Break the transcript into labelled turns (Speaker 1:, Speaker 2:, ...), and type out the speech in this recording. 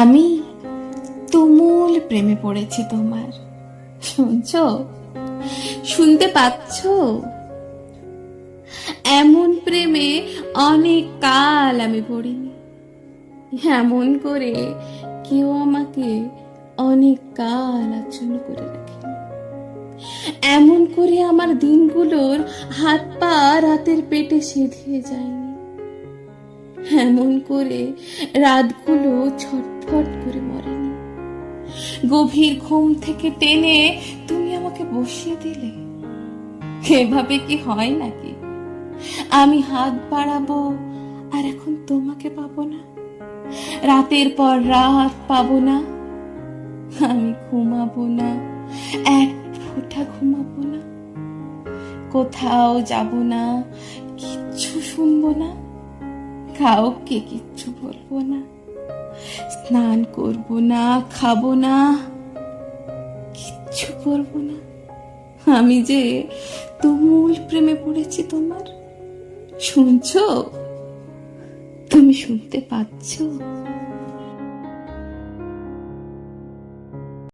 Speaker 1: আমি তুমুল প্রেমে পড়েছি তোমার। শুনছো? শুনতে পাচ্ছ? এমন প্রেমে অনেক কাল আমি পড়িনি। এমন করে কেউ আমাকে অনেক কাল আচ্ছন্ন করে রাখেনি। এমন করে আমার দিনগুলোর হাত পা রাতের পেটে সেধিয়ে যায়নি। এমন করে রাতগুলো ছটফট করে মরেনি। গভীর ঘুম থেকে টেনে তুমি আমাকে বসিয়ে দিলে। এভাবে কি হয় নাকি? আমি হাত বাড়াবো আর এখন তোমাকে পাবো না, রাতের পর রাত পাবো না। আমি ঘুমাবো না, এক ফোঁটা ঘুমাবো না, কোথাও যাব না, কিচ্ছু শুনবো না, কাউকে কিচ্ছু বলবো না, স্নান করবো না, খাবো না, কিচ্ছু করবো না। আমি যে তুমুল প্রেমে পড়েছি তোমার। শুনছো? তুমি শুনতে পাচ্ছো?